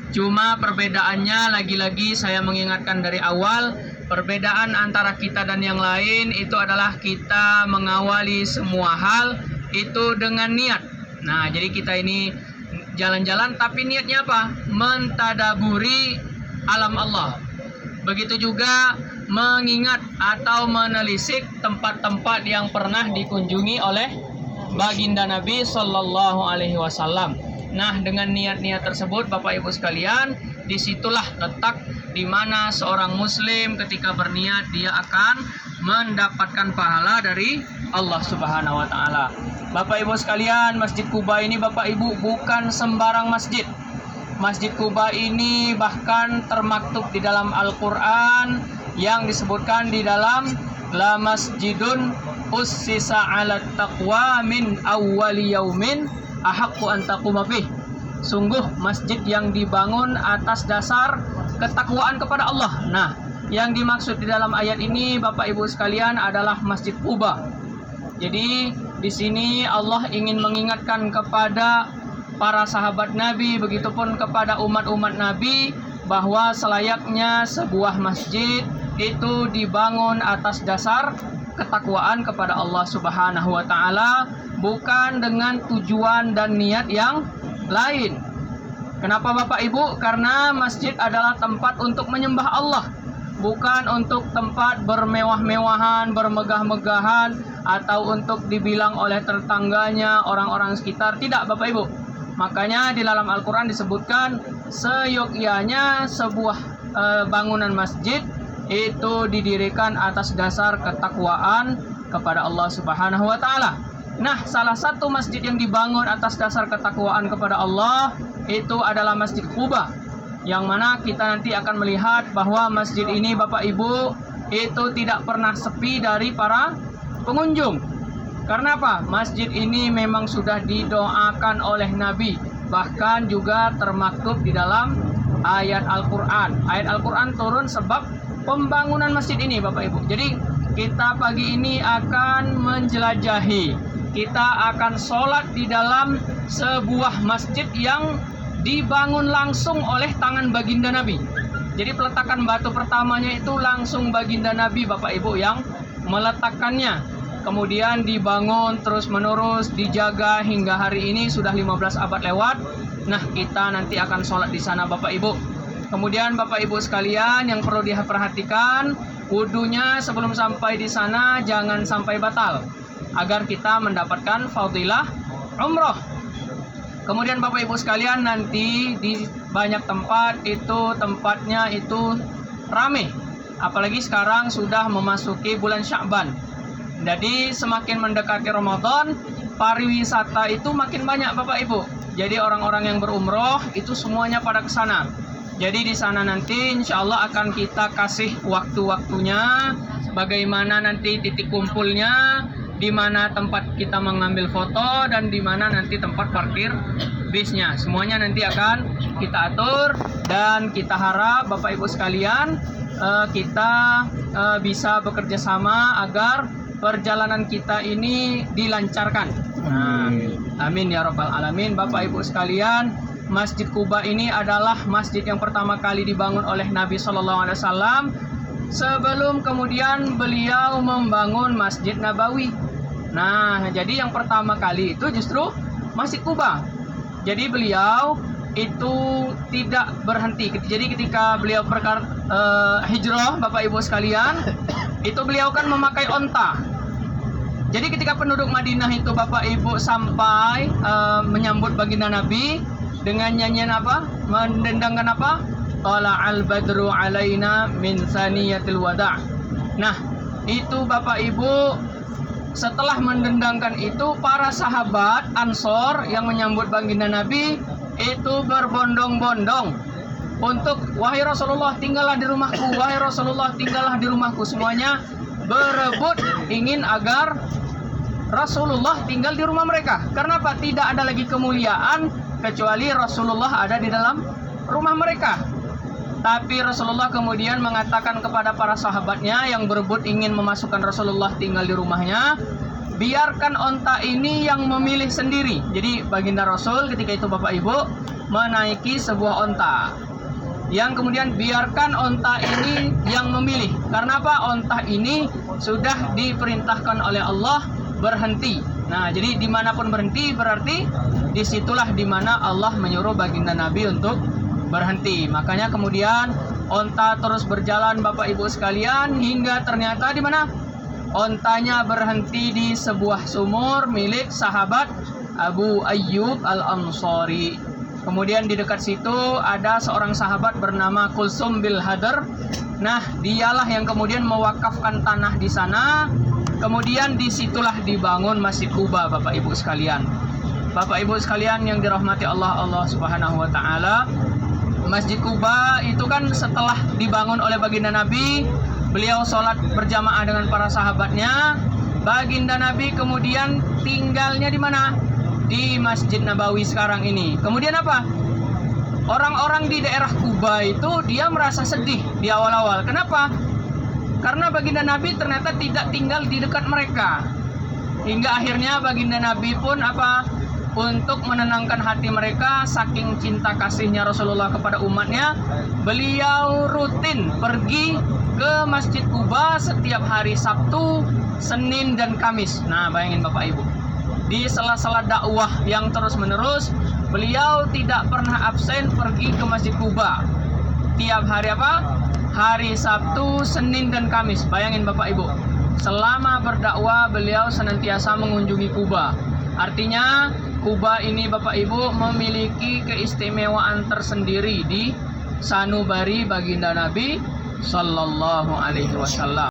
Cuma perbedaannya lagi-lagi saya mengingatkan dari awal, perbedaan antara kita dan yang lain itu adalah kita mengawali semua hal itu dengan niat. Nah, jadi kita ini jalan-jalan tapi niatnya apa? Mentadaburi alam Allah. Begitu juga mengingat atau menelisik tempat-tempat yang pernah dikunjungi oleh baginda Nabi Sallallahu Alaihi Wasallam. Nah, dengan niat-niat tersebut, Bapak Ibu sekalian, disitulah letak di mana seorang Muslim ketika berniat dia akan mendapatkan pahala dari Allah Subhanahu Wa Taala. Bapak Ibu sekalian, Masjid Quba ini Bapak Ibu bukan sembarang masjid. Masjid Quba ini bahkan termaktub di dalam Al-Quran yang disebutkan di dalam La masjidun ussisa ala taqwa min awwali yaumin ahaqqu an taquma fih. Sungguh masjid yang dibangun atas dasar ketakwaan kepada Allah. Nah, yang dimaksud di dalam ayat ini Bapak Ibu sekalian adalah Masjid Quba. Jadi di sini Allah ingin mengingatkan kepada para sahabat Nabi, begitupun kepada umat-umat Nabi, bahwa selayaknya sebuah masjid itu dibangun atas dasar ketakwaan kepada Allah Subhanahu wa Ta'ala, bukan dengan tujuan dan niat yang lain. Kenapa Bapak Ibu? Karena masjid adalah tempat untuk menyembah Allah, bukan untuk tempat bermewah-mewahan, bermegah-megahan, atau untuk dibilang oleh tetangganya, orang-orang sekitar. Tidak Bapak Ibu. Makanya di dalam Al-Quran disebutkan seyogyanya sebuah bangunan masjid itu didirikan atas dasar ketakwaan kepada Allah Subhanahu wa Ta'ala. Nah, salah satu masjid yang dibangun atas dasar ketakwaan kepada Allah itu adalah Masjid Quba, yang mana kita nanti akan melihat bahwa masjid ini Bapak Ibu itu tidak pernah sepi dari para pengunjung. Karena apa? Masjid ini memang sudah didoakan oleh Nabi, bahkan juga termaktub di dalam ayat Al-Quran. Ayat Al-Quran turun sebab pembangunan masjid ini Bapak Ibu. Jadi kita pagi ini akan menjelajahi, kita akan sholat di dalam sebuah masjid yang dibangun langsung oleh tangan baginda Nabi. Jadi peletakan batu pertamanya itu langsung baginda Nabi Bapak Ibu yang meletakkannya. Kemudian dibangun terus menerus, dijaga hingga hari ini sudah 15 abad lewat. Nah, kita nanti akan sholat di sana Bapak Ibu. Kemudian Bapak Ibu sekalian yang perlu diperhatikan, wudunya sebelum sampai di sana jangan sampai batal, agar kita mendapatkan fadilah umroh. Kemudian Bapak Ibu sekalian, nanti di banyak tempat itu tempatnya itu rame. Apalagi sekarang sudah memasuki bulan Sya'ban. Jadi semakin mendekati Ramadan, pariwisata itu makin banyak Bapak Ibu. Jadi orang-orang yang berumroh itu semuanya pada ke sana. Jadi di sana nanti insya Allah akan kita kasih waktu-waktunya, bagaimana nanti titik kumpulnya, di mana tempat kita mengambil foto, dan di mana nanti tempat parkir bisnya. Semuanya nanti akan kita atur, dan kita harap Bapak Ibu sekalian kita bisa bekerja sama agar perjalanan kita ini dilancarkan. Nah, amin ya rabbal alamin. Bapak Ibu sekalian, Masjid Quba ini adalah masjid yang pertama kali dibangun oleh Nabi Sallallahu Alaihi Wasallam sebelum kemudian beliau membangun Masjid Nabawi. Nah, jadi yang pertama kali itu justru Masjid Quba. Jadi beliau itu tidak berhenti. Jadi ketika beliau hijrah Bapak Ibu sekalian, itu beliau kan memakai onta. Jadi ketika penduduk Madinah itu Bapak Ibu sampai menyambut baginda Nabi dengan nyanyian apa? Mendendangkan apa? Tala'al badru alaina min saniyatil wada'. Nah, itu Bapak Ibu setelah mendendangkan itu, para sahabat Ansor yang menyambut baginda Nabi itu berbondong-bondong untuk, wahai Rasulullah tinggallah di rumahku, wahai Rasulullah tinggallah di rumahku. Semuanya berebut ingin agar Rasulullah tinggal di rumah mereka. Karena apa? Tidak ada lagi kemuliaan kecuali Rasulullah ada di dalam rumah mereka. Tapi Rasulullah kemudian mengatakan kepada para sahabatnya yang berebut ingin memasukkan Rasulullah tinggal di rumahnya, biarkan onta ini yang memilih sendiri. Jadi baginda Rasul ketika itu Bapak Ibu menaiki sebuah onta. Yang kemudian biarkan onta ini yang memilih. Karena apa? Onta ini sudah diperintahkan oleh Allah berhenti. Nah, jadi dimanapun berhenti berarti disitulah dimana Allah menyuruh baginda Nabi untuk berhenti. Makanya kemudian onta terus berjalan Bapak Ibu sekalian hingga ternyata di mana? Ontanya berhenti di sebuah sumur milik sahabat Abu Ayyub Al-Ansari. Kemudian di dekat situ ada seorang sahabat bernama Kulsum bil Hadar. Nah, dialah yang kemudian mewakafkan tanah di sana. Kemudian disitulah dibangun Masjid Kuba, Bapak Ibu sekalian. Bapak Ibu sekalian yang dirahmati Allah Subhanahu wa taala. Masjid Kuba itu kan setelah dibangun oleh baginda Nabi, beliau sholat berjamaah dengan para sahabatnya. Baginda Nabi kemudian tinggalnya di mana? Di Masjid Nabawi sekarang ini. Kemudian apa? Orang-orang di daerah Kuba itu dia merasa sedih di awal-awal. Kenapa? Karena baginda Nabi ternyata tidak tinggal di dekat mereka. Hingga akhirnya baginda Nabi pun apa? Untuk menenangkan hati mereka, saking cinta kasihnya Rasulullah kepada umatnya, beliau rutin pergi ke Masjid Kuba setiap hari Sabtu, Senin, dan Kamis. Nah, bayangin Bapak Ibu. Di sela-sela dakwah yang terus-menerus, beliau tidak pernah absen pergi ke Masjid Kuba. Tiap hari apa? Hari Sabtu, Senin, dan Kamis. Bayangin Bapak Ibu. Selama berdakwah, beliau senantiasa mengunjungi Kuba. Artinya, Kuba ini Bapak Ibu memiliki keistimewaan tersendiri di sanubari baginda Nabi Sallallahu Alaihi Wasallam.